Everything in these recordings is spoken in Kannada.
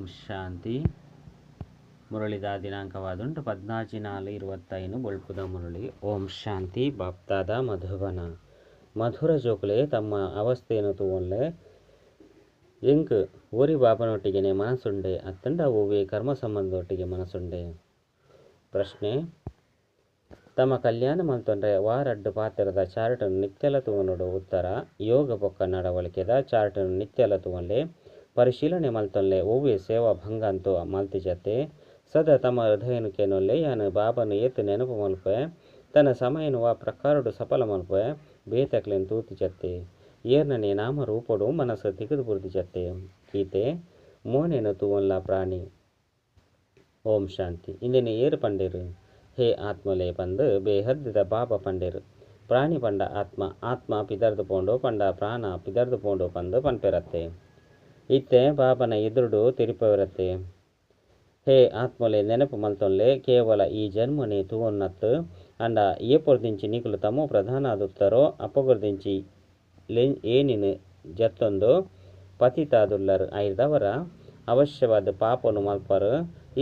ಓಂ ಶಾಂತಿ. ಮುರಳಿದ ದಿನಾಂಕವಾದುಂಟು 14/4/25 ಬೊಳ್ಪುದ ಮುರಳಿ. ಓಂ ಶಾಂತಿ. ಬಾಪ್ತಾದ ಮಧುಬನ ಮಧುರ ಜೋಕುಲೆ ತಮ್ಮ ಅವಸ್ಥೆಯನ್ನು ತೂವೊನ್ಲೆ ಎಂಕ್ ಓರಿ ಬಾಬನೊಟ್ಟಿಗೆನೆ ಮನಸ್ಸುಂಡೆ ಅತ್ತಂಡ ಓವಿ ಕರ್ಮ ಸಂಬಂಧದೊಟ್ಟಿಗೆ ಮನಸ್ಸುಂಡೆ. ಪ್ರಶ್ನೆ: ತಮ್ಮ ಕಲ್ಯಾಣ ಮಲ್ತೊಂಡ್ರೆ ವಾರಡ್ಡು ಪಾತ್ರದ ಚಾರ್ಟನ್ನು ನಿತ್ಯಲ ತೂವನೋಡು. ಉತ್ತರ: ಯೋಗ ಪೊಕ್ಕ ನಡವಳಿಕೆದ ಚಾರ್ಟನ್ನು ನಿತ್ಯಲ ತೂವನ್ಲೆ ಪರಿಶೀಲನೆ ಮಲ್ತೊನ್ಲೆ ಓವಿ ಸೇವಾ ಭಂಗ ಅಂತೂ ಮಲ್ತಿಜತೆ. ಸದಾ ತಮ್ಮ ಹೃದಯನು ಕೆನೊಲ್ಲೆ ಯಾನು ಬಾಬನು ಏತು ನೆನಪು ಮಲ್ಪೆ ತನ್ನ ಸಮಯನು ವಾ ಪ್ರಕಾರಡು ಸಫಲ ಮಲ್ಪೆ ಬೇತಕ್ಲೆನ್ ತೂತಿಜತ್ತೆ. ಏರ್ನನೆ ನಾಮ ರೂಪಡು ಮನಸ್ಸು ತಿಗದು ಬುರ್ದಿಜತ್ತೆ. ಗೀತೆ ಮೋನೆನು ತೂವನ್ಲ ಪ್ರಾಣಿ. ಓಂ ಶಾಂತಿ. ಇಂದಿನ ಏರು ಪಂಡೇರು ಹೇ ಆತ್ಮಲೆ ಪಂದು ಬೇಹದ್ದ ಬಾಬಾ ಪಂಡೇರು. ಪ್ರಾಣಿ ಪಂಡ ಆತ್ಮ, ಆತ್ಮ ಪಿದರ್ದು ಪೋಂಡು ಪಂಡ ಪ್ರಾಣ ಪಿದರ್ದು ಪೋಂಡು ಪಂದು ಪನ್ಪೆರತ್ತೆ. ಇತ್ತೆ ಬಾಬನ ಎದುರುಡು ತಿರುಪವಿರತ್ತೆ. ಹೇ ಆತ್ಮಲೆ ನೆನಪು ಮಲ್ತೊನ್ಲೆ ಕೇವಲ ಈ ಜನ್ಮನೆ ತೂವನ್ನತ್ತು ಅಂಡ ಏಪೊರ್ದಿಂಚಿ ನಿಕುಲು ತಮೋ ಪ್ರಧಾನ ಆದುತ್ತರೋ ಅಪ್ಪಗೊರ್ದಿಂಚಿ ಏನಿನ ಜತ್ತೊಂದು ಪತಿತಾದುಲ್ಲರು ಐದವರ ಅವಶ್ಯವಾದ ಪಾಪನು ಮಲ್ಪರು.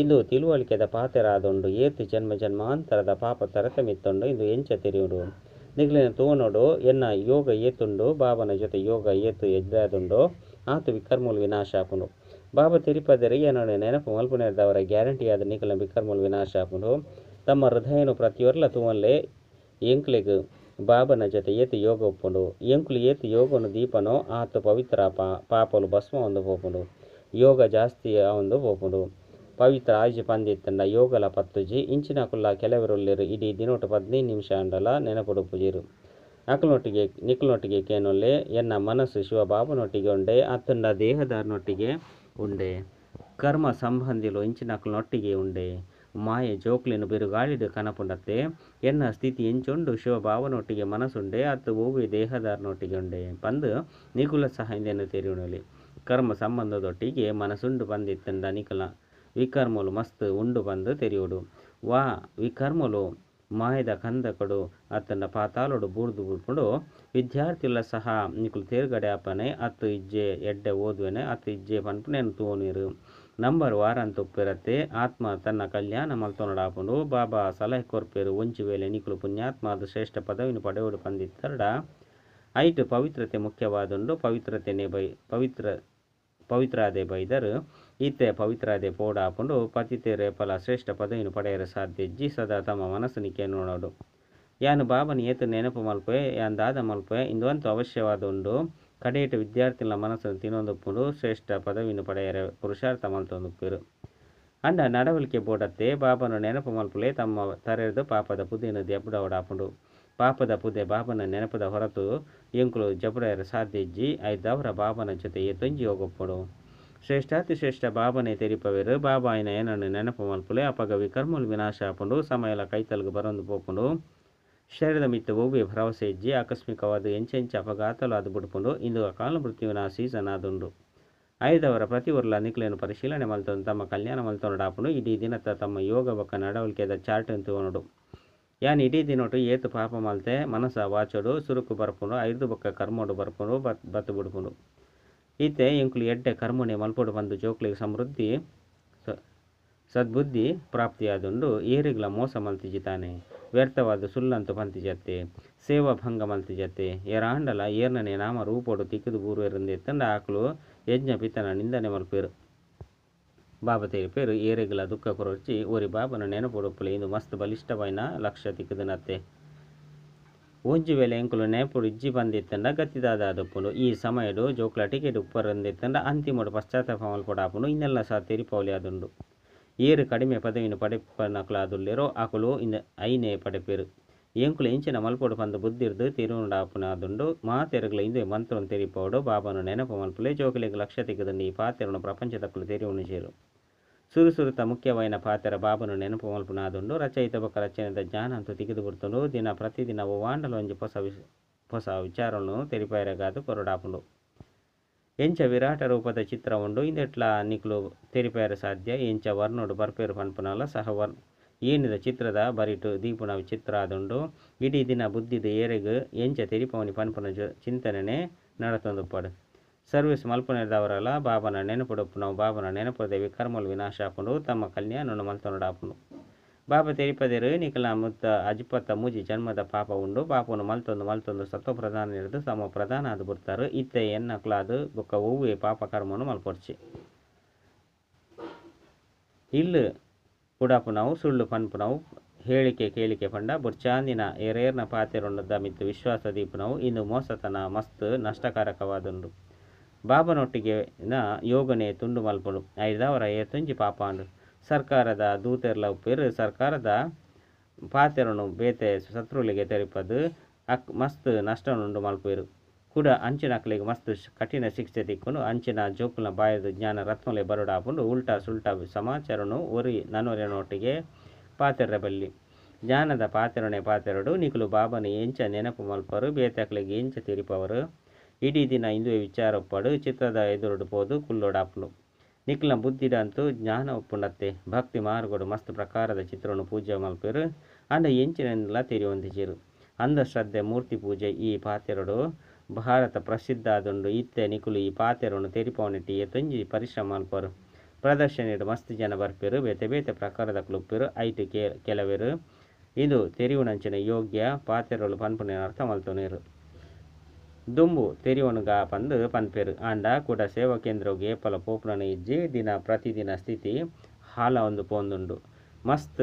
ಇಂದು ತಿಳುವಳಿಕೆದ ಪಾತೆರಾದುಂಡು ಏತು ಜನ್ಮ ಜನ್ಮಾಂತರದ ಪಾಪ ತರತಮಿತ್ತುಂಡು ಇಂದು ಎಂಚ ತಿರಿಯುಡು. ನಿಗ್ಲಿನ ತೂವನೋಡು ಎನ್ನ ಯೋಗ ಏತುಂಡು ಬಾಬನ ಜೊತೆ ಯೋಗ ಏತು ಎದ್ದಾದುಂಡು ಆತು ವಿಕರ್ಮೂಲು ವಿನಾಶ ಆಪುಂಡು. ಬಾಬಾ ತಿರುಪದರೆ ಏನೋಡು ನೆನಪು ಮಲ್ಪುನೇರ್ದವರ ಗ್ಯಾರಂಟಿಯಾದ ನಿಖಲ ವಿಕರ್ಮೂಲು ವಿನಾಶ ಆಪುಂಡು. ತಮ್ಮ ಹೃದಯನು ಪ್ರತಿಯೊರ್ಲ ತೂವನ್ಲೆ ಎಂಕ್ಲೆಗ್ ಬಾಬನ ಜೊತೆ ಏತು ಯೋಗ ಉಪ್ಪುಂಡು. ಎಂಕುಲು ಏತು ಯೋಗನು ದೀಪನೋ ಆತು ಪವಿತ್ರ ಪಾಪಲು ಭಸ್ಮ ಒಂದು ಪೋಪುಂಡು. ಯೋಗ ಜಾಸ್ತಿ ಒಂದು ಪೋಪುಂಡು. ಪವಿತ್ರ ಆಜಿ ಪಂದಿತ್ತಂಡ ಯೋಗಲ ಪತ್ತುಜಿ ಇಂಚಿನ ಕುಲ್ಲ ಕೆಲವರೊಲ್ಲೆರು ಇಡೀ ದಿನೋಟು 15 ನಿಮಿಷ ಅಂಡಲ ನೆನಪುಡು ಪುಜಿರು. ಅಕಲನೊಟ್ಟಿಗೆ ನಿಖಲನೊಟ್ಟಿಗೆ ಕೇನೊಲ್ಲೆ ಎನ್ನ ಮನಸ್ಸು ಶಿವ ಬಾಬನೊಟ್ಟಿಗೆ ಉಂಡೆ ಅತ್ತಂಡ ದೇಹದಾರನೊಟ್ಟಿಗೆ ಉಂಡೆ. ಕರ್ಮ ಸಂಬಂಧಿಲು ಇಂಚಿನಕಲನೊಟ್ಟಿಗೆ ಉಂಡೆ. ಮಾಯೆ ಜೋಕ್ಲೆನು ಬಿರುಗಾಳಿಡು ಕನಪುಂಡತ್ತೆ. ಎನ್ನ ಸ್ಥಿತಿ ಎಂಚುಂಡು ಶಿವ ಬಾಬನೊಟ್ಟಿಗೆ ಮನಸ್ಸುಂಡೆ ಅತ್ತು ಓವಿ ದೇಹದಾರನೊಟ್ಟಿಗೆ ಉಂಡೆ ಪಂದು ನಿಗುಲ ಸಹ ಇಂದೆನು ತೆರಿಯುಣಲಿ. ಕರ್ಮ ಸಂಬಂಧದೊಟ್ಟಿಗೆ ಮನಸ್ಸುಂಡು ಬಂದಿತ್ತಂಡ ನಿಖಲ ವಿಕರ್ಮಲು ಮಸ್ತ್ ಉಂಡು ಬಂದು ತೆರಿಯುಡು. ವಾ ವಿಕರ್ಮಲು ಮಾಯದ ಕಂದಕಡು ಅತ್ತಂಡ ಪಾತಾಲೋಡು ಬೂರ್ದು ಬುಡ್ಪುಂಡು. ವಿದ್ಯಾರ್ಥಿಲ ಸಹ ನಿಕುಲು ತೇರ್ಗಡೆ ಆಪನೆ ಅತ್ತು ಇಜ್ಜೆ ಎಡ್ಡೆ ಓದುವೆನೆ ಅತ್ತು ಇಜ್ಜೆ ಪನ್ಪುನೇನು ತೂವನೀರು ನಂಬರ್ ವಾರಂತ ಉಪ್ಪಿರತ್ತೆ. ಆತ್ಮ ತನ್ನ ಕಲ್ಯಾಣ ಮಲ್ತೊನಡಾಪುಂಡು. ಬಾಬಾ ಸಲಹೆ ಕೊರ್ಪೇರು ಒಂಚಿ ವೇಳೆ ನಿಕುಲು ಪುಣ್ಯಾತ್ಮ ಅದು ಶ್ರೇಷ್ಠ ಪದವಿನ ಪಡೆಯುಡು ಪಂದಿತ್ತರಡ ಐಟು ಪವಿತ್ರತೆ ಮುಖ್ಯವಾದುಂಡು. ಪವಿತ್ರಾದೆ ಬೈದರು ಇತ್ತೆ ಪವಿತ್ರಾದೆ ಪೋಡಾಪುಂಡು. ಪತಿತೆ ರೇಪಲ ಶ್ರೇಷ್ಠ ಪದವಿನ ಪಡೆಯರ ಸಾಧ್ಯಜ್ಜಿ ಸದಾ ತಮ್ಮ ಮನಸ್ಸು ಕೇನೋಡು. ಯಾನು ಬಾಬನ ಏತು ನೆನಪು ಮಲ್ಪೆ ಯಾನ್ ದಾದ ಮಲ್ಪೆ ಇಂದುವಂತೂ ಅವಶ್ಯವಾದುಂಡು. ಕಡೇಟು ವಿದ್ಯಾರ್ಥಿಗಳ ಮನಸ್ಸನ್ನು ತಿನ್ನೊಂದುಪ್ಪುಂಡು. ಶ್ರೇಷ್ಠ ಪದವಿನ ಪಡೆಯರ ಪುರುಷಾರ್ಥ ಮಲ್ತೊಂದುಪ್ಪುರು ಅಂಡ ನಡವಳಿಕೆ ಬೋಡತ್ತೆ. ಬಾಬನ ನೆನಪು ಮಲ್ಪುಲೆ ತಮ್ಮ ತರೆದು ಪಾಪದ ಪುದೆನು ದೆಬ್ಬುಡವಡಾಪುಂಡು. ಪಾಪದ ಪುದೆ ಬಾಬನ ನೆನಪದ ಹೊರತು ಎಂಕುಲು ಜಬುಡೆಯರ ಸಾಧ್ಯಜ್ಜಿ ಐದವರ ಬಾಬನ ಜೊತೆ ಏತೊಂಜಿ ಹೋಗೊಪ್ಪುಡು. ಶ್ರೇಷ್ಠಾತಿ ಶ್ರೇಷ್ಠ ಬಾಬನೇ ತೆರಿಪವೆರು. ಬಾಬಾ ಆಯ್ನ ಏನನ್ನು ನೆನಪು ಮಲ್ಪುಲೆ ಅಪಗ ವಿಕರ್ಮೂಲು ವಿನಾಶ ಆಪುಂಡು. ಸಮಯಲ ಕೈತಲ್ಗು ಬರೊಂದು ಪೋಪುಂಡು. ಶರೀರದ ಮಿತ್ತ ಓವಿ ಭರವಸೆ ಇಜ್ಜಿ ಆಕಸ್ಮಿಕವಾದ ಎಂಚೆಂಚ ಅಪಘಾತಲು ಅದು ಬಿಡ್ಪುಂಡು. ಇಂದು ಅಕಾಲ ಮೃತ್ಯುವಿನ ಸೀಸನ್ ಆದುಂಡು. ಐದವರ ಪ್ರತಿ ಒರ್ಲ ನಿಖಲೇನು ಪರಿಶೀಲನೆ ಮಲ್ತೊಂದು ತಮ್ಮ ಕಲ್ಯಾಣ ಮಲ್ತೊನಡಾಪುಂಡು. ಇಡೀ ದಿನದ ತಮ್ಮ ಯೋಗ ಬೊಕ್ಕ ನಡವಳಿಕೆದ ಚಾರ್ಟನ್ನು ತೂವನೋಡು. ಯಾನ್ ಇಡೀ ದಿನೊಟ್ಟು ಏತು ಪಾಪ ಮಲ್ತೆ ಮನಸ್ಸ ವಾಚೋಡು ಸುರುಕು ಬರ್ಪುಂಡು. ಐದು ಬೊಕ್ಕ ಕರ್ಮೋಡು ಬರ್ಪುಂಡು ಬತ್ತು ಬಿಡ್ಪುಂಡು. ಈತೆ ಎಂಕುಲು ಎಡ್ಡೆ ಕರ್ಮುನೆ ಮಲ್ಪೊಡು ಬಂದು ಜೋಕ್ಲಿಗೆ ಸಮೃದ್ಧಿ ಸದ್ಬುದ್ಧಿ ಪ್ರಾಪ್ತಿಯಾದುಂಡು. ಏರಿಗ್ಲ ಮೋಸ ಮಲ್ತಿಜಿತಾನೆ. ವ್ಯರ್ಥವಾದ ಸುಳ್ಳಂತು ಪಂತಿಜತ್ತೆ. ಸೇವಾ ಭಂಗ ಮಲ್ತಿಜತ್ತೆ. ಏರಾಂಡಲ ಏರ್ನನೆ ನಾಮ ರೂಪೋಡು ತಿಕ್ಕದು ಬೂರುವೆರಂದೆತ್ತಂಡ ಆಕಲು ಯಜ್ಞ ಪಿತನ ನಿಂದನೆ ಮಲ್ಪೇರು. ಬಾಬಾ ತೆರಿಪೇರು ಏರಿಗ್ಲ ದುಃಖ ಕೊರೊರ್ಚಿ ಓರಿ ಬಾಬನ ನೆನಪುಡುಪ್ಪುಲೆ ಇಂದು ಮಸ್ತ್ ಬಲಿಷ್ಠವಾಯಿನ ಲಕ್ಷ್ಯ ತಿಕ್ಕದನತ್ತೆ. ಒಂಜಿ ವೇಳೆ ಎಂಕುಲು ನೆನಪುಡು ಇಜ್ಜಿ ಬಂದಿತ್ತಂಡ ಗತ್ತಿದಾದಾದಪ್ಪುಂಡು. ಈ ಸಮಯಡು ಜೋಕ್ಲ ಟಿಕೆಟ್ ಉಪ್ಪರಂದೆತ್ತಂಡ ಅಂತಿಮೋಡು ಪಶ್ಚಾತ್ತಾಪ ಮಲ್ಪೊಡಾಪುಂಡು. ಇನ್ನೆಲ್ಲ ಸಹ ತೆರಿಪವಲಿ ಆದುಂಡು. ಏರು ಕಡಿಮೆ ಪದವಿನ ಪಡೆಪನಕಲಾದುಲ್ಲೆರೋ ಆಕುಲು ಐನೇ ಪಡೆಪೇರು. ಎಂಕುಲು ಎಂಚಿನ ಮಲ್ಪೊಡು ಪಂದು ಬುದ್ಧಿರ್ದು ತಿರುವುಡಾಪುನಾದುಂಡು. ಮಾತೆರಗ್ಲ ಇಂದು ಮಂತ್ರನು ತೆರಿಪವಡು. ಬಾಬನು ನೆನಪು ಮಲ್ಪುಲೆ ಜೋಕಲಿಗೆ ಲಕ್ಷ್ಯ ತಿಕ್ಕದಂಡು ಈ ಪಾತೆರನು ಪ್ರಪಂಚದಕ್ಕಲು ತೆರಿವುಣಿಸೇರು. ಸುರುಸುರುತ ಮುಖ್ಯವಾಯಿನ ಪಾತೆರ ಬಾಬನು ನೆನಪು ಮಲ್ಪುನಾದುಂಡು. ರಚಯಿತ ಬೊಕ್ಕ ರಚನೆದ ಜ್ಞಾನ ಅಂತೂ ತಿಗಿದು ಬಿಡ್ತುಂಡು. ದಿನ ಪ್ರತಿದಿನ ಓವಾಂಡಲ ಒಂಜಿ ಹೊಸ ವಿಚಾರಗಳನ್ನು ತೆರಿಪಾಯರಗಾದು ಕೊರಡಾಪುಂಡು. ಎಂಚ ವಿರಾಟ ರೂಪದ ಚಿತ್ರ ಉಂಡು. ಇಂದೆಟ್ಲ ನಿಕ್ಲು ತೆರಿಪಾಯರ ಸಾಧ್ಯ ಎಂಚ ವರ್ಣೋಡು ಬರ್ಪೇರು ಪನ್ಪುನಲ ಸಹ ಏನಿದ ಚಿತ್ರದ ಬರಿಟು ದೀಪುನ ಚಿತ್ರ ಆದುಂಡು. ಇಡೀ ದಿನ ಬುದ್ಧಿದ ಏರೆಗ್ ಎಂಚ ತೆರಿಪವನಿ ಪನ್ಪುನ ಚಿಂತನೆ ನಡತೊಂದುಪ್ಪಡು. ಸರ್ವಿಸ್ ಮಲ್ಪುನೆದವರಲ್ಲ ಬಾಬನ ನೆನಪುಡುಪ್ಪುನವು ಬಾಬನ ನೆನಪುದೆ ವಿಕರ್ಮಲು ವಿನಾಶ ಹಾಕೊಂಡು ತಮ್ಮ ಕಲ್ಯಾಣವನ್ನು ಮಲ್ತೊಂಡಾಪುನು ಬಾಬಾ ತೆರಿಪದಿರು ನಿಖಲ ಮುತ್ತ ಅಜಿಪತ್ತ ಮೂಜಿ ಜನ್ಮದ ಪಾಪ ಉಂಡು ಪಾಪನು ಮಲ್ತೊಂದು ಸತ್ವ ಪ್ರಧಾನ ಹಿಡಿದು ತಮ್ಮ ಪ್ರಧಾನ ಅದು ಬಿಡ್ತಾರೆ ಇತ್ತೆ ಎನ್ನಕ್ಲಾದು ಬೊಕ್ಕ ಹೂವೆ ಪಾಪ ಕರ್ಮನು ಮಲ್ಪೊರ್ಚಿ ಇಲ್ಲು ಉಡಾಪುನವು ಸುಳ್ಳು ಪನ್ಪುನವು ಹೇಳಿಕೆ ಕೇಳಿಕೆ ಪಂಡ ಬುರ್ಚಾಂದಿನ ಎರೇರ್ನ ಪಾತೆರೊಂಡದ ಮಿತ್ತು ವಿಶ್ವಾಸ ದೀಪನವು ಇಂದು ಮೋಸತನ ಮಸ್ತ್ ನಷ್ಟಕಾರಕವಾದುಂಡು ಬಾಬನೊಟ್ಟಿಗೆ ಯೋಗನೆ ತುಂಡು ಮಲ್ಪುಡು ಐದವರ ಏತುಂಜಿ ಪಾಪಾಂಡು ಸರ್ಕಾರದ ದೂತೆರ್ಲ ಉಪ್ಪೇರು ಸರ್ಕಾರದ ಪಾತೆರನು ಬೇತೆ ಶತ್ರುಲಿಗೆ ತೆರಿಪದು ಮಸ್ತ್ ನಷ್ಟನುಂಡು ಮಲ್ಪೇರು ಕೂಡ ಅಂಚಿನಕ್ಲಿಗೆ ಮಸ್ತ್ ಕಠಿಣ ಶಿಕ್ಷೆ ತಿಕ್ಕೊಂಡು ಅಂಚಿನ ಜೋಕುಲ ಬಾಯದು ಜ್ಞಾನ ರತ್ನಲೆ ಬರುಡಾಪುಂಡು ಉಲ್ಟಾ ಸುಲ್ಟಾ ಸಮಾಚಾರನು ಒರಿ ನನ್ನೊರೆನೊಟ್ಟಿಗೆ ಪಾತೆರ್ರ ಬಲ್ಲಿ ಜ್ಞಾನದ ಪಾತೆರಡು ನಿಖಲು ಬಾಬನ ಎಂಚ ನೆನಪು ಮಲ್ಪರು ಬೇತಕ್ಲಿಗೆ ಎಂಚ ತಿರಿಪವರು ಇಡೀ ದಿನ ಇಂದುವೆ ವಿಚಾರ ಒಪ್ಪಡು ಚಿತ್ರದ ಎದುರುಡು ಪೋದು ಕುಲ್ಲೋಡಾಪುನು ನಿಖಲ ಬುದ್ಧಿಡಂತೂ ಜ್ಞಾನ ಒಪ್ಪುಂಡತ್ತೆ ಭಕ್ತಿ ಮಾರ್ಗೋಡು ಮಸ್ತ್ ಪ್ರಕಾರದ ಚಿತ್ರವನ್ನು ಪೂಜೆ ಮಲ್ಪೇರು ಅಂಡ ಎಂಚಿನೆಲ್ಲ ತೆರಿಯೊಂದಿಚಿರು ಅಂಧ ಶ್ರದ್ಧೆ ಮೂರ್ತಿ ಪೂಜೆ ಈ ಪಾತೆರಡು ಭಾರತ ಪ್ರಸಿದ್ಧ ಆದುಂಡು ಇತ್ತೆ ನಿಖಲು ಈ ಪಾತೆರನ್ನು ತೆರಿಪವನಿಟ್ಟಿ ಎತ್ತೊಂಜಿ ಪರಿಶ್ರಮ ಮಲ್ಪರು ಪ್ರದರ್ಶನ ಮಸ್ತ್ ಜನ ಬರ್ಪೇರು ಬೇತೆ ಬೇತೆ ಪ್ರಕಾರದ ಕ್ಲುಪ್ಪೇರು ಐಟು ಕೆಲವೇರು ಇದು ತೆರಿವುನಂಚಿನ ಯೋಗ್ಯ ಪಾತೆರಳು ಪನ್ಪುನ ಅರ್ಥ ಮಲ್ತೊನೇರು ದುಂಬು ತೆರಿವನುಗ ಪಂದು ಪನ್ಪೇರು ಆಂಡ ಕೂಡ ಸೇವಾ ಕೇಂದ್ರವು ಏಪಲ ಪೋಪುನ ಇಜ್ಜಿ ದಿನ ಪ್ರತಿದಿನ ಸ್ಥಿತಿ ಹಾಲ ಒಂದು ಪೋಂದುಂಡು ಮಸ್ತ್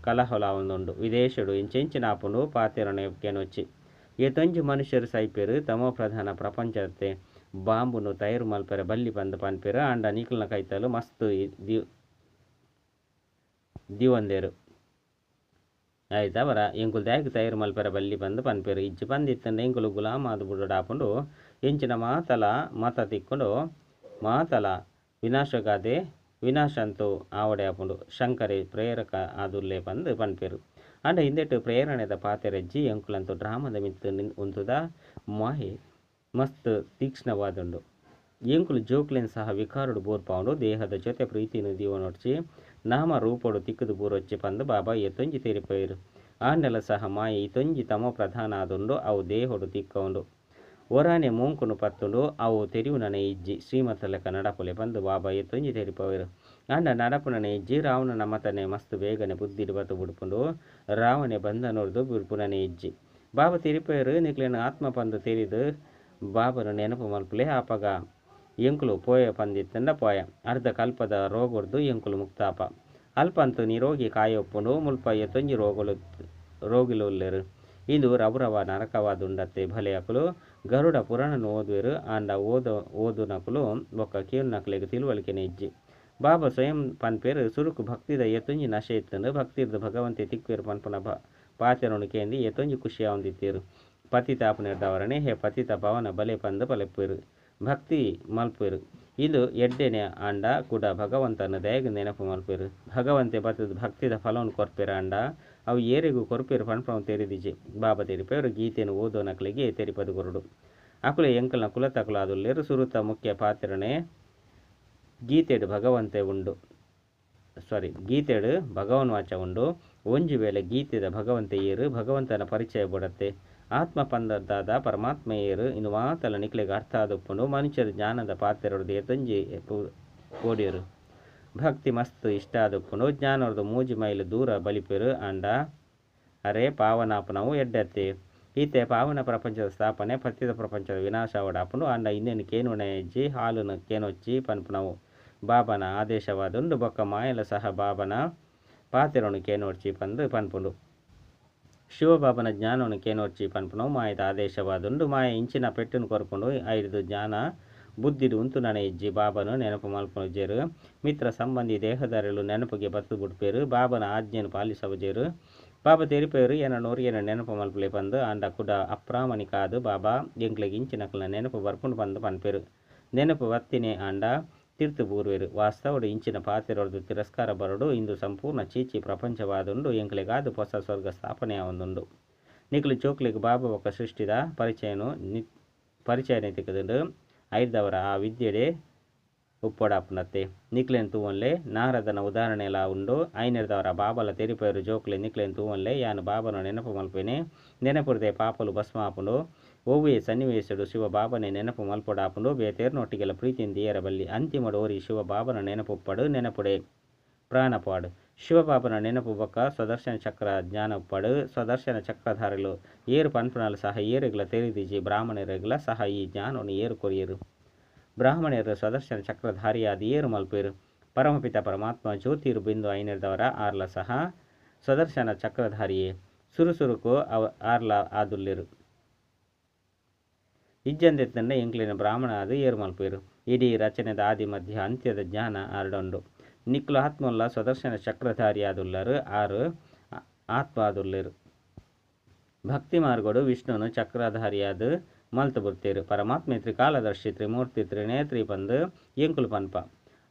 ಕಲಹೊಲ ಒಂದುಂಡು ವಿದೇಶಡು ಇಂಚೆಂಚಿನ ಆಪುಂಡು ಪಾತೆರನೆ ಕೆನೊಚ್ಚಿ ಏತೊಂಜಿ ಮನುಷ್ಯರು ಸೈಪೇರು ತಮೋ ಪ್ರಧಾನ ಪ್ರಪಂಚತೆ ಬಾಂಬುನು ತಯಾರು ಮಲ್ಪೆರ ಬಲ್ಲಿ ಬಂದು ಪನ್ಪೇರು ಆಂಡ ನಿಖಲ್ನ ಕೈತಲು ಮಸ್ತ್ ದಿವಂದೇರು ಆಯ್ತವರ ಎಂಕುಲು ದ್ಯಾಗ ತಯಾರು ಮಲ್ಪೆರ ಬಲ್ಲಿ ಬಂದು ಪನ್ಪೇರು ಇಜ್ಜಿ ಬಂದಿತ್ತಂಡ ಎಂಕುಲು ಗುಲಾಮ ಅದು ಬಿಡಾಪುಂಡು ಎಂಚಿನ ಮಾತ ತಿಕ್ಕೊಂಡು ಮಾತಲ ವಿನಾಶಗಾದೆ ವಿನಾಶ ಅಂತೂ ಆವಡೆ ಆಪುಂಡು ಶಂಕರಿ ಪ್ರೇರಕ ಆದುಲ್ಲೇ ಬಂದು ಪನ್ಪೇರು ಅಂಡ ಹಿಂದೆಟ್ಟು ಪ್ರೇರಣೆದ ಪಾತೆರಜ್ಜಿ ಎಂಕುಲಂತೂ ಡ್ರಾಮದ ಮಿತ್ತು ಉಂತುದ ಮಾಹೆ ಮಸ್ತ್ ತೀಕ್ಷ್ಣವಾದುಂಡು ಎಂಕುಲು ಜೋಕ್ಲೆನ್ ಸಹ ವಿಕಾರುಡು ಬೂರ್ಪಾವುಂಡು ದೇಹದ ಜೊತೆ ಪ್ರೀತಿನು ದೀವನೊಡ್ಚಿ ನಾಮ ರೂಪಡು ತಿಕ್ಕದು ಬೂರೊಚ್ಚಿ ಪಂದು ಬಾಬಾ ಎತ್ತೊಂಜಿ ತೆರಿಪೇರು ಆಂಡೆಲ ಸಹ ಮಾಯೆ ಇತೊಂಜಿ ತಮೋ ಪ್ರಧಾನ ಆದುಂಡು ಅವು ದೇಹಡು ತಿಕ್ಕವುಂಡು ಒರಾನೆ ಮೂಂಕುನು ಪತ್ತುಂಡು ಅವು ತೆರಿವುನನೆ ಇಜ್ಜಿ ಶ್ರೀಮತ ಲೆಕ್ಕ ನಡಪುಲೆ ಬಂದು ಬಾಬಾ ಎತ್ತೊಂಜಿ ತೆರಿಪವೇರು ಆಂಡ ನಡಪುನನೆ ಇಜ್ಜಿ ರಾವಣನ ಮತನೆ ಮಸ್ತ್ ಬೇಗನೆ ಬುದ್ಧಿಡು ಬತ್ತು ಬಿಡ್ಪುಂಡು ರಾವಣೆ ಬಂದ ನೋಡ್ದು ಬಿಡ್ಪುನನೆ ಇಜ್ಜಿ ಬಾಬಾ ತೆರಿಪೇರು ನಿಕ್ಲೇನು ಆತ್ಮ ಪಂದು ತೆರಿದು ಬಾಬನು ನೆನಪು ಮಲ್ಪುಲೆ ಆಪಗ ಎಂಕುಲು ಪೋಯ ಪಂದಿತ್ತಂಡ ಪೋಯ ಅರ್ಧ ಕಲ್ಪದ ರೋಗೊಡ್ದು ಎಂಕುಲು ಮುಕ್ತಾಪ ಅಲ್ಪಂತು ನಿರೋಗಿ ಕಾಯೊಪ್ಪುಂಡು ಮುಲ್ಪ ಎತ್ತೊಂಜಿ ರೋಗಿಲುಲ್ಲೆರು ಇದು ರಬುರವ ನರಕವಾದುಂಡತ್ತೆ ಭಲೆಯಕುಲು ಗರುಡ ಪುರಾಣನು ಓದುವೆರು ಆಂಡ ಓದುನಕುಲು ಬೊಕ್ಕ ಕೇಳುನಕ್ಲೆಗೆ ತಿಳುವಳಿಕೆನೆ ಇಜ್ಜಿ ಬಾಬಾ ಸ್ವಯಂ ಪನ್ಪೇರು ಸುರುಕು ಭಕ್ತಿದ ಎತ್ತೊಂಜಿ ನಶೆ ಇತ್ತಂಡು ಭಕ್ತಿರ್ದು ಭಗವಂತೆ ತಿಕ್ವೇರು ಪನ್ಪುನ ಪಾತೆರನು ಕೇಂದಿ ಎತ್ತೊಂಜಿ ಖುಷಿಯ ಹೊಂದಿತ್ತೇರು ಪತಿತ ಆಪುನೆರ್ದವರನೆ ಹೇ ಪತಿತ ಭವನ ಬಲೆ ಪಂದು ಪಲೆಪ್ಪೇರು ಭಕ್ತಿ ಮಲ್ಪೇರು ಇದು ಎಡ್ಡೆನೆ ಆಂಡ ಕೂಡ ಭಗವಂತನ ದಯಗ ನೆನಪು ಮಲ್ಪೇರು ಭಗವಂತೆ ಬತ್ತದ ಭಕ್ತಿದ ಫಲವನ್ನು ಕೊರ್ಪೇರ ಆಂಡ ಅವು ಏರಿಗೂ ಕೊರ್ಪೇರು ಪನ್ಪವನ್ನು ತೆರಿದಿಜೆ ಬಾಬಾ ತೆರಿಪೇರು ಗೀತೆಯನ್ನು ಓದೋನಕ್ಲಿಗೆ ತೆರಿಪದು ಕೊರಡು ಅಕುಲೆ ಎಂಕಲ್ನ ಕುಲತಕುಲ ಅದುಲ್ಲೇರು ಸುರುತ ಮುಖ್ಯ ಪಾತ್ರನೆ ಗೀತೆಡು ಭಗವನ್ ವಾಚ ಉಂಡು ಒಂಜಿ ವೇಳೆ ಗೀತೆದ ಭಗವಂತ ಏರು ಭಗವಂತನ ಪರಿಚಯ ಬಿಡತ್ತೆ ಆತ್ಮ ಪಂದದಾದ ಪರಮಾತ್ಮ ಏರು ಇನ್ನು ಮಾತಲ ನಿಕ್ಲೆಗೆ ಅರ್ಥ ಆದಪ್ಪುಂಡು ಮನುಷ್ಯರು ಜ್ಞಾನದ ಪಾತೆರೊಡ್ದು ಎತ್ತೊಂಜಿ ಓಡಿಯರು ಭಕ್ತಿ ಮಸ್ತ್ ಇಷ್ಟ ಆದಪ್ಪುಂಡು ಜ್ಞಾನವ್ರದ್ದು ಮೂಜಿ ಮೈಲು ದೂರ ಬಲಿಪೇರು ಆಂಡ ಅರೆ ಪಾವನಾಪನವು ಎಡ್ಡತ್ತೆ ಈತೆ ಪಾವನ ಪ್ರಪಂಚದ ಸ್ಥಾಪನೆ ಪತಿತ ಪ್ರಪಂಚದ ವಿನಾಶ ಅವಡಾಪುಂಡು ಆಂಡ ಇನ್ನೇನು ಕೇನುಣ ಹೆಜ್ಜಿ ಹಾಲುನ ಕೇನೊಚ್ಚಿ ಪನ್ಪುನವು ಬಾಬನ ಆದೇಶವಾದುಂಡು ಬೊಕ್ಕ ಮಾಯಲ ಸಹ ಬಾಬನ ಪಾತೆರನು ಕೇನೋಡ್ಚಿ ಪಂದು ಪನ್ಪುಂಡು ಶಿವಬಾಬನ ಜ್ಞಾನವನ್ನು ಕೇನೋರ್ಚಿ ಪನ್ಪುನವು ಮಾಯದ ಆದೇಶವಾದುಂಡು ಮಾಯ ಇಂಚಿನ ಪೆಟ್ಟನ್ನು ಕೊರ್ಪುಂಡು ಐದು ಜ್ಞಾನ ಬುದ್ಧಿಡು ಉಂತು ನನೆ ಇಜ್ಜಿ ಬಾಬನು ನೆನಪು ಮಲ್ಪುಜೇರು ಮಿತ್ರ ಸಂಬಂಧಿ ದೇಹದಾರಲು ನೆನಪಿಗೆ ಬತ್ತು ಬಿಡ್ಪೇರು ಬಾಬನ ಆಜ್ಞೆಯನ್ನು ಪಾಲಿಸವಜೇರು ಬಾಬಾ ತೆರಿಪೇರು ಏನ ನೆನಪು ಮಲ್ಪಲೆ ಪಂದು ಆಂಡ ಕೂಡ ಅಪ್ರಾಮಾಣಿಕ ಆದು ಬಾಬಾ ಎಂಕ್ಲೆಗೆ ಇಂಚಿನಕಲ್ನ ನೆನಪು ಬರ್ಪುಂಡು ಪಂದು ಪನ್ಪೇರು ನೆನಪು ವತ್ತಿನೇ ಆಂಡ ತೀರ್ತು ಬೂರ್ವೇರು ವಾಸ್ತವಡು ಇಂಚಿನ ಪಾತೆರೊಡ್ದು ತಿರಸ್ಕಾರ ಬರಡು ಇಂದು ಸಂಪೂರ್ಣ ಚೀಚಿ ಪ್ರಪಂಚವಾದುಂಡು ಎಂಕ್ಲೆಗಾದು ಹೊಸ ಸ್ವರ್ಗ ಸ್ಥಾಪನೆಯ ಒಂದುಂಡು ನಿಖಲು ಚೋಕ್ಲಿಗೆ ಬಾಬಾ ಒಕ್ಕ ಸೃಷ್ಟಿದ ಪರಿಚಯನೆ ತಿಕ್ಕದುಂಡು ಐದವರ ಆ ವಿದ್ಯೆಡೆ ಉಪ್ಪೊಡಾಪುನತ್ತೆ ನಿಕ್ಲೆನ್ ತೂವನ್ಲೆ ನಾರದನ ಉದಾಹರಣೆಲ ಉಂಡು ಐನೆರ್ದವರ ಬಾಬಲ ತೆರಿಪೇರು ಜೋಕ್ಲೆ ನಿಕ್ಲೆನ್ ತೂವನ್ಲೆ ಯಾನು ಬಾಬನ ನೆನಪು ಮಲ್ಪೇನೆ ನೆನಪುರದೆ ಪಾಪಲು ಭಸ್ಮ ಆಪುಂಡು ಒವ್ವೆ ಸನ್ನಿವೇಶಡು ಶಿವಬಾಬನೆ ನೆನಪು ಮಲ್ಪೊಡಾಪುಂಡು ಬೇತೇರ್ನೊಟ್ಟಿಗೆಲ್ಲ ಪ್ರೀತಿಯಿಂದ ಏರಬಲ್ಲಿ ಅಂತಿಮಡೋರಿ ಶಿವಬಾಬನ ನೆನಪುಪ್ಪಡು ನೆನಪುಡೆ ಪ್ರಾಣಪಾಡು ಶಿವಬಾಬನ ನೆನಪು ಬೊಕ್ಕ ಸ್ವದರ್ಶನ ಚಕ್ರ ಜ್ಞಾನ ಉಪ್ಪಡು ಸ್ವದರ್ಶನ ಚಕ್ರಧಾರಲು ಏರು ಪನ್ಪುನಾಲು ಸಹ ಏರುಗಳ ತೆರಿದಿಜಿ ಬ್ರಾಹ್ಮಣರಿಗಳ ಸಹ ಈ ಜ್ಞಾನವನ್ನು ಏರು ಕೊರಿಯರು ಬ್ರಾಹ್ಮಣರು ಸ್ವದರ್ಶನ ಚಕ್ರಧಾರಿಯಾದ ಏರು ಮಲ್ಪೇರು ಪರಮಪಿತ ಪರಮಾತ್ಮ ಜ್ಯೋತಿರು ಬಿಂದು ಐನರ್ದವರ ಆರ್ಲ ಸಹ ಸ್ವದರ್ಶನ ಚಕ್ರಧಾರಿಯೇ ಸುರುಸುರುಕು ಆರ್ಲ ಆದುಲ್ಲೇರು ಇಜ್ಜಂದೆತ್ತಂಡ ಎಂಕ್ಲಿನ ಬ್ರಾಹ್ಮಣ ಅದು ಏರು ಮಲ್ಪೇರು ಇಡೀ ರಚನೆದ ಆದಿ ಮಧ್ಯ ಅಂತ್ಯದ ಜ್ಞಾನ ಆರ್ಡೊಂಡು ನಿಕ್ಲು ಆತ್ಮಲ್ಲ ಸ್ವದರ್ಶನ ಚಕ್ರಧಾರಿ ಆದುಲ್ಲರು ಆರು ಆತ್ಮ ಆದುಲ್ಲೇರು ಭಕ್ತಿ ಮಾರ್ಗೋಡು ವಿಷ್ಣುನು ಚಕ್ರಧಾರಿಯಾದ ಮಲ್ತು ಬುರ್ತೇರು ಪರಮಾತ್ಮೆ ತ್ರಿಕಾಲದರ್ಶಿ ತ್ರಿಮೂರ್ತಿ ತ್ರಿನೇತ್ರಿ ಬಂದು ಎಂಕುಲು ಪನ್ಪ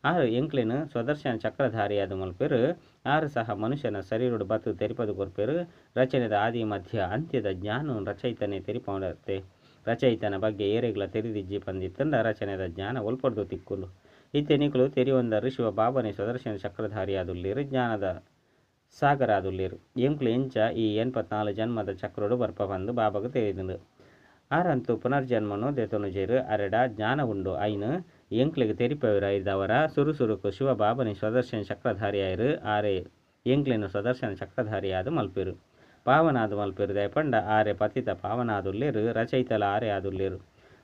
ಆರು ಎಂಕ್ಲಿನ ಸ್ವದರ್ಶನ ಚಕ್ರಧಾರಿಯಾದ ಮಲ್ಪೇರು ಆರು ಸಹ ಮನುಷ್ಯನ ಶರೀರಡು ಬತ್ತು ತೆರಿಪದು ಕೊರ್ಪೇರು ರಚನೆದ ಆದಿ ಮಧ್ಯ ಅಂತ್ಯದ ಜ್ಞಾನ ರಚಯಿತನೇ ತೆರಿಪೊಂಡತ್ತೆ ರಚಯಿತನ ಬಗ್ಗೆ ಏರೆಗಳ ತೆರಿದಿಜ್ಜಿ ಪಂದಿತ್ತಂದ ರಚನೆದ ಜ್ಞಾನ ಒಲ್ಪಡ್ದು ತಿಕ್ಕುಲು ಇತ್ತೆನಿಕಲು ತೆರಿಯೊಂದರು ಶಿವಬಾಬನೆ ಸ್ವದರ್ಶನ ಚಕ್ರಧಾರಿಯಾದುಲ್ಲೇರು ಜ್ಞಾನದ ಸಾಗರ ಆದುಲ್ಲೇರು ಎಂಕ್ಲು ಎಂಚ ಈ 84 ಜನ್ಮದ ಚಕ್ರಡು ಬರ್ಪ ಬಂದು ಬಾಬಾಗ ತೆರೆದಿಂದು ಆರಂತೂ ಪುನರ್ಜನ್ಮನು ದೆತೊನುಜೇರು ಅರೆಡ ಜ್ಞಾನ ಉಂಡು ಐನು ಎಂಕ್ಲಿಗೆ ತೆರಿಪವಿರ ಇದ್ದವರ ಸುರುಸುರುಕು ಶಿವಬಾಬನೆ ಸ್ವದರ್ಶನ ಚಕ್ರಧಾರಿಯಾಯರು ಆರೆ ಎಂಕ್ಲಿನ ಸ್ವದರ್ಶನ ಚಕ್ರಧಾರಿಯಾದ ಮಲ್ಪೇರು ಪಾವನಾದ ಮಲ್ಪೇರು ದಯಪಂಡ ಆರೆ ಪತಿತ ಪಾವನಾದುಲ್ಲೇರು ರಚಯಿತಲ ಆರೆ ಆದುಲ್ಲೇರು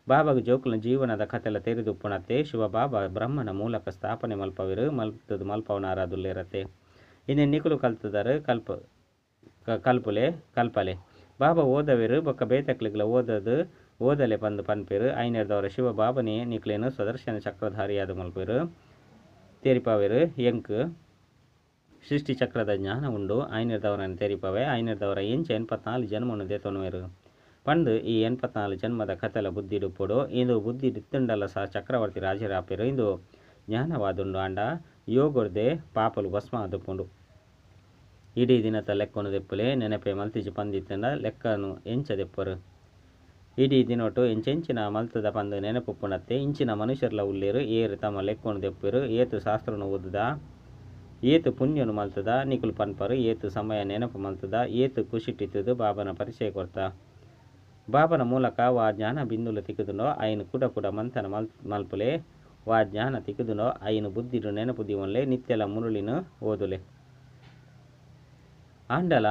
ಬಾಬಾಗ ಜೋಕುಲ ಜೀವನದ ಕಥೆಲ ತೆರೆದುಪ್ಪುಣತ್ತೆ ಶಿವಬಾಬಾ ಬ್ರಹ್ಮನ ಮೂಲಕ ಸ್ಥಾಪನೆ ಮಲ್ಪವಿರು ಮಲ್ತದು ಮಲ್ಪವನಾರಾದುಲ್ಲೇರತ್ತೆ ಇನ್ನೇ ನಿಕುಲು ಕಲ್ತದರು ಕಲ್ಪಲೆ ಬಾಬಾ ಓದವಿರು ಬೊಕ್ಕ ಬೇತಕ್ಲಿಗ್ಲ ಓದಲೆ ಬಂದು ಪನ್ಪೇರು ಐನರ್ದವರ ಶಿವಬಾಬನೇ ನಿಕ್ಲೇನು ಸ್ವದರ್ಶನ ಚಕ್ರಧಾರಿಯಾದ ಮಲ್ಪೇರು ತೆರಿಪವಿರು ಎಂಕ್ ಸೃಷ್ಟಿ ಚಕ್ರದ ಜ್ಞಾನ ಉಂಡು ಐನರ್ದವರನ್ನು ತೆರಿಪವೆ ಐನರ್ದವರ ಎಂಚ 84 ಜನ್ಮನು ದೆತೊನುವೆರು ಪಂದು ಈ 84 ಜನ್ಮದ ಕಥೆಲ ಬುದ್ಧಿಡುಪ್ಪುಡು ಇಂದು ಬುದ್ಧಿ ಡಿತ್ತುಂಡಲ್ಲ ಸಹ ಚಕ್ರವರ್ತಿ ರಾಜರಾಪೇರು ಇಂದು ಜ್ಞಾನವಾದುಂಡು ಆಂಡ ಯೋಗೊರ್ದೆ ಪಾಪಲು ಭಸ್ಮ ಆದುಪ್ಪುಂಡು ಇಡೀ ದಿನದ ಲೆಕ್ಕನು ದೆಪ್ಪುಲೆ ನೆನಪೆ ಮಲ್ತಿಜಿ ಪಂದಿತ್ತಂಡ ಲೆಕ್ಕನು ಎಂಚ ದೆಪ್ಪರು ಇಡೀ ದಿನೊಟ್ಟು ಎಂಚೆಂಚಿನ ಮಲ್ತದ ಪಂದು ನೆನಪುಪ್ಪುಣತ್ತೆ ಇಂಚಿನ ಮನುಷ್ಯರ್ಲ ಉಳ್ಳೇರು ಏರು ತಮ್ಮ ಲೆಕ್ಕನು ದೆಪ್ಪರು ಏತು ಶಾಸ್ತ್ರನು ಓದುದ ಏತು ಪುಣ್ಯನು ಮಲ್ತದ ನಿಕುಲು ಪನ್ಪರು ಏತು ಸಮಯ ನೆನಪು ಮಲ್ತದ ಏತು ಖುಷಿಟ್ಟಿತ್ತದು ಬಾಬನ ಪರಿಚಯ ಕೊರ್ತ ಬಾಬನ ಮೂಲಕ ವಾ ಜ್ಞಾನ ಬಿಂದುಲು ತಿಕ್ಕುದುನೋ ಐನು ಕುಡ ಮಂಥನ ಮಲ್ಪುಲೆ ವಾ ಜ್ಞಾನ ತಿಕ್ಕುದುನೋ ಐನು ಬುದ್ಧಿಡು ನೆನಪು ದಿವನ್ಲೆ ನಿತ್ಯಲ ಮುರುಳಿನು ಓದುಲೆ ಆಂಡಲ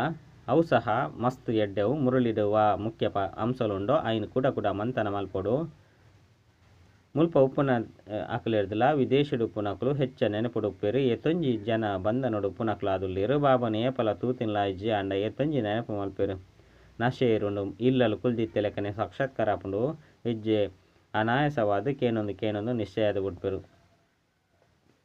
ಅವು ಸಹ ಮಸ್ತ್ ಎಡ್ಡೆವು ಮುರುಳಿಡು ವಾ ಮುಖ್ಯ ಅಂಶಲುಂಡೋ ಐನು ಕುಡ ಮಂಥನ ಮಲ್ಪೊಡು ಮುಲ್ಪ ಉಪ್ಪುನ ಅಕಲೆರ್ದಲ ವಿದೇಶಡು ಉಪ್ಪುನಕಲು ಹೆಚ್ಚ ನೆನಪುಡು ಉಪ್ಪೇರು ಎತ್ತೊಂಜಿ ಜನ ಬಂಧನಡು ಉಪ್ಪುನಕಲು ಆದುಲ್ಲೇರು ಬಾಬನ ಏಪಲ ತೂತಿನ್ಲಾಯ್ಜಿ ಅಂಡ ಎತ್ತೊಂಜಿ ನೆನಪು ಮಲ್ಪೇರು ನಶೆರುಂಡು ಇಲ್ಲಲು ಕುಲ್ದಿತ್ತೆ ಲೆಕ್ಕನೆ ಸಾಕ್ಷಾತ್ಕಾರ ಆಪುಂಡು ಹೆಜ್ಜೆ ಅನಾಯಸವಾದ ಕೇನೊಂದು ನಿಶ್ಚಯದ ಬಿಡ್ಪೇರು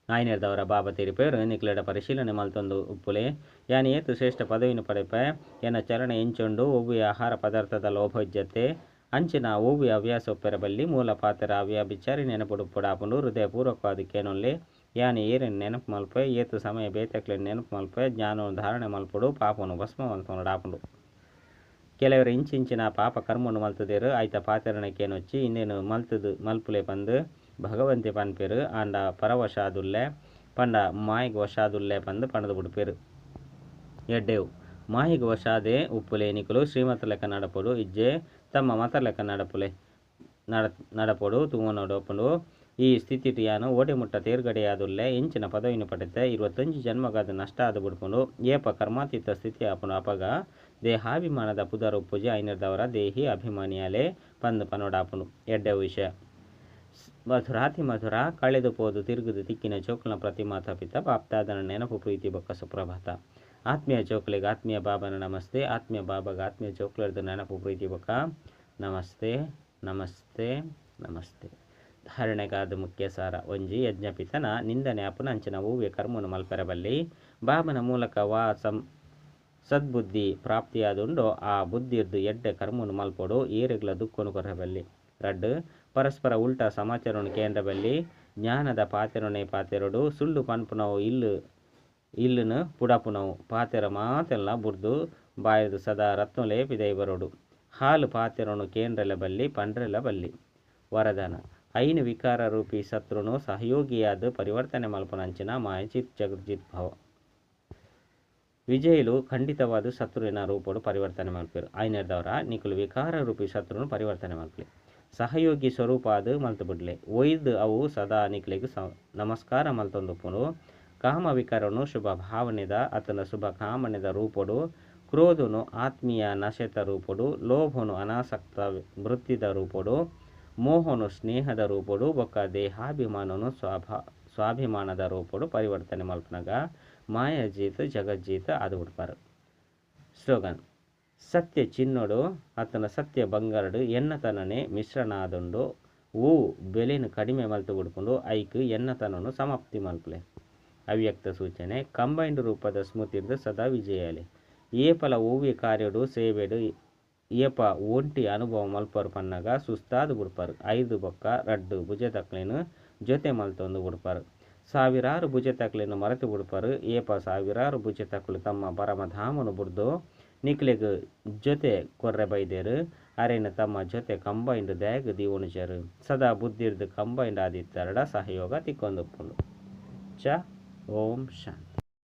ಆಯ್ನೆರ್ದವರ ಬಾಬಾ ತೆರಿಪೇರು ನಿಕ್ಲೆಡ ಪರಿಶೀಲನೆ ಮಲ್ತೊಂದು ಉಪ್ಪುಲೆ ಯಾನಿ ಏತು ಶ್ರೇಷ್ಠ ಪದವಿನ ಪಡೆಪೆ ಎನ್ನ ಚರಣ ಎಂಚೊಂಡು ಒವ್ವಿ ಆಹಾರ ಪದಾರ್ಥದ ಲೋಭೋಜ್ಜತೆ ಅಂಚಿನ ಓವಿ ಹವ್ಯಾಸ ಒಪ್ಪೆರಬಲ್ಲಿ ಮೂಲ ಪಾತ್ರ ಅವ್ಯ ಬಿಚಾರಿ ನೆನಪುಡುಪ್ಪುಡಾಪುಂಡು ಹೃದಯಪೂರ್ವಕವಾದ ಕೇನೊಲ್ಲಿ ಯಾನಿ ಏರಿನ ನೆನಪು ಮಲ್ಪೆ ಏತು ಸಮಯ ಬೇತಕ್ಲಿನ ನೆನಪು ಮಲ್ಪೆ ಜ್ಞಾನವನ್ನು ಧಾರಣೆ ಮಲ್ಪುಡು ಪಾಪನು ಭಸ್ಮ ಮಲ್ಪೊಂಡಾಪುಂಡು ಕೆಲವರು ಇಂಚಿಂಚಿನ ಪಾಪ ಕರ್ಮನು ಮಲ್ತದೇರು ಆಯ್ತ ಪಾತೆರಣಕ್ಕೇನೊಚ್ಚಿ ಇನ್ನೇನು ಮಲ್ಪುಲೆ ಬಂದು ಭಗವಂತಿ ಪನ್ಪೇರು ಆಂಡ ಪರವಶಾದುಲ್ಲೆ ಪಂಡ ಮಾಯಿಗೆ ವಶಾದುಲ್ಲೆ ಬಂದು ಪಣದು ಬಿಡ್ಪೇರು ಎಡ್ಡೆವು ಮಾಯಿಗೆ ವಶಾದೆ ಉಪ್ಪುಲೆ ನಿಕುಲು ಶ್ರೀಮತ ಲೆಕ್ಕ ನಡಪೊಡು ಇಜ್ಜೆ ತಮ್ಮ ಮತ ಲೆಕ್ಕ ನಡಪೊಡು ತೂವನೊಡಪುಂಡು ಈ ಸ್ಥಿತಿಟಿಯಾನು ಓಡೆ ಮುಟ್ಟ ತೇರ್ಗಡೆಯಾದುಲ್ಲೆ ಎಂಚಿನ ಪದವಿನ ಪಡೆತೆ 25 ಜನ್ಮಗಾದ ನಷ್ಟ ಆದ ಬಿಡ್ಕೊಂಡು ಏಪ ಕರ್ಮಾತೀತ ಸ್ಥಿತಿ ಆಪುಂಡು ಅಪಗ ದೇಹಾಭಿಮಾನದ ಪುದರ ಉಪ್ಪುಜಿ ಐನರ್ದವರ ದೇಹಿ ಅಭಿಮಾನಿಯಾಲೆ ಪಂದು ಪನೋಡಾಪುಂಡು ಎಡ್ಡೆ ವಿಷಯ ಮಧುರಾತಿ ಮಧುರ ಕಳೆದು ಪೋದು ತಿರುಗುದು ತಿಕ್ಕಿನ ಚೋಕುಲ ಪ್ರತಿಮಾತ ಪಿತ ಬಾಪ್ತಾದನ ನೆನಪು ಪ್ರೀತಿ ಬೊಕ್ಕ ಸುಪ್ರಭಾತ ಆತ್ಮೀಯ ಚೋಕಲಿಗೆ ಆತ್ಮೀಯ ಬಾಬನ ನಮಸ್ತೆ ಆತ್ಮೀಯ ಬಾಬಾಗ ಆತ್ಮೀಯ ಚೋಕಲರ್ದು ನೆನಪು ಪ್ರೀತಿ ಬೊಕ್ಕ ನಮಸ್ತೆ ನಮಸ್ತೆ ನಮಸ್ತೆ ಧಾರಣೆಗಾದ ಮುಖ್ಯ ಸಾರ ಒಂಜಿ ಯಜ್ಞಪಿತನ ನಿಂದನೆ ಅಪುನ ಅಂಚಿನ ಹೂವೆ ಕರ್ಮನು ಮಲ್ಪೆರಬಲ್ಲಿ ಬಾಬನ ಮೂಲಕ ವಾ ಸದ್ಬುದ್ಧಿ ಪ್ರಾಪ್ತಿಯಾದುಂಡು ಆ ಬುದ್ಧಿರ್ದು ಎಡ್ಡೆ ಕರ್ಮನು ಮಲ್ಪೊಡು ಏರೆಗ್ಲ ದುಃಖನು ಕೊರಬಲ್ಲಿ ರಡ್ಡು ಪರಸ್ಪರ ಉಲ್ಟಾ ಸಮಾಚಾರನು ಕೇಂದ್ರಬಲ್ಲಿ ಜ್ಞಾನದ ಪಾತೆರಡು ಸುಳ್ಳು ಪನ್ಪುನವು ಇಲ್ಲುನು ಪುಡಪುನವು ಪಾತೆರ ಮಾತೆಲ್ಲ ಬುರ್ದು ಬಾಯದು ಸದಾ ರತ್ನುಲೆ ಪಿದೈ ಬರೋಡು ಹಾಲು ಪಾತೆರನು ಕೇಂದ್ರಲ ಬಲ್ಲಿ ಪಂಡ್ರೆಲ ಬಲ್ಲಿ ವರದಾನ ಐನು ವಿಕಾರ ರೂಪಿ ಶತ್ರುನು ಸಹಯೋಗಿಯಾದ ಪರಿವರ್ತನೆ ಮಲ್ಪನಂಚಿನ ಮಾಯ ಚಿತ್ ಜಗಜ್ಜಿತ್ ಭವ ವಿಜಯುಲು ಖಂಡಿತವಾದ ಶತ್ರುವಿನ ರೂಪಡು ಪರಿವರ್ತನೆ ಮಲ್ಪೇರು ಐನರ್ದವರ ನಿಕುಲು ವಿಕಾರ ರೂಪಿ ಶತ್ರುನು ಪರಿವರ್ತನೆ ಮಲ್ಪಲಿ ಸಹಯೋಗಿ ಸ್ವರೂಪ ಅದು ಮಲ್ತು ಬಿಡ್ಲೆ ಒಯ್ದು ಅವು ಸದಾ ನಿಕ್ಲಿಗೆ ನಮಸ್ಕಾರ ಮಲ್ತೊಂದುಪ್ಪುನು ಕಾಮ ವಿಕಾರನು ಶುಭ ಭಾವನೆದ ಅತನ ಶುಭ ಕಾಮನೆದ ರೂಪಡು ಕ್ರೋಧನು ಆತ್ಮೀಯ ನಶೆತ ರೂಪಡು ಲೋಭನು ಅನಾಸಕ್ತ ವೃತ್ತಿದ ರೂಪಡು ಮೋಹನು ಸ್ನೇಹದ ರೂಪಡು ಬೊಕ್ಕ ದೇಹಾಭಿಮಾನನು ಸ್ವಾಭಿಮಾನದ ರೂಪಡು ಪರಿವರ್ತನೆ ಮಲ್ಪನಾಗ ಮಾಯಾಜೀತ ಜಗಜ್ಜೀತ ಅದು ಬಿಡ್ಪಾರು ಸ್ಲೋಗನ್ ಸತ್ಯ ಚಿನ್ನೊಡು ಅತನ ಸತ್ಯ ಬಂಗಾರಡು ಎನ್ನತನನೇ ಮಿಶ್ರಣ ಆದುಂಡು ಹೂ ಬೆಲೆನು ಕಡಿಮೆ ಮಲ್ತು ಬಿಡ್ಕೊಂಡು ಐಕ್ ಎನ್ನತನನು ಸಮಾಪ್ತಿ ಮಲ್ಪಲೆ ಅವ್ಯಕ್ತ ಸೂಚನೆ ಕಂಬೈಂಡ್ ರೂಪದ ಸ್ಮೃತಿರ್ದು ಸದಾ ವಿಜಯಾಲೆ ಏಪಲ ಹೂವಿ ಕಾರ್ಯಡು ಸೇವೆಡು ಏಪ ಒಂಟಿ ಅನುಭವ ಮಲ್ಪರು ಪನ್ನಾಗ ಸುಸ್ತಾದು ಬಿಡ್ಪಾರು 5 ಬೊಕ್ಕ 2 ಭುಜ ತಕ್ಲೇನು ಜೊತೆ ಮಲ್ತೊಂದು ಬಿಡ್ಪಾರು ಸಾವಿರಾರು ಭುಜ ತಕ್ಲೇನು ಮರೆತು ಬಿಡ್ಪಾರು ಏಪ ಸಾವಿರಾರು ಭುಜ ತಕ್ಲು ತಮ್ಮ ಪರಮಧಾಮನು ಬಿಡ್ದು ನಿಕ್ಲೆಗ್ ಜೊತೆ ಕೊರ್ರೆ ಬೈದೇರು ಅರೇನು ತಮ್ಮ ಜೊತೆ ಕಂಬೈಂಡ್ ದ್ಯಾಗ್ ದೀವಣುಜರು ಸದಾ ಬುದ್ಧಿರ್ದು ಕಂಬೈಂಡ್ ಆದಿತ್ತರಡ ಸಹಯೋಗ ತಿಕ್ಕೊಂದುಪ್ಪುಂಡು ಓಂ ಶಾಂತಿ.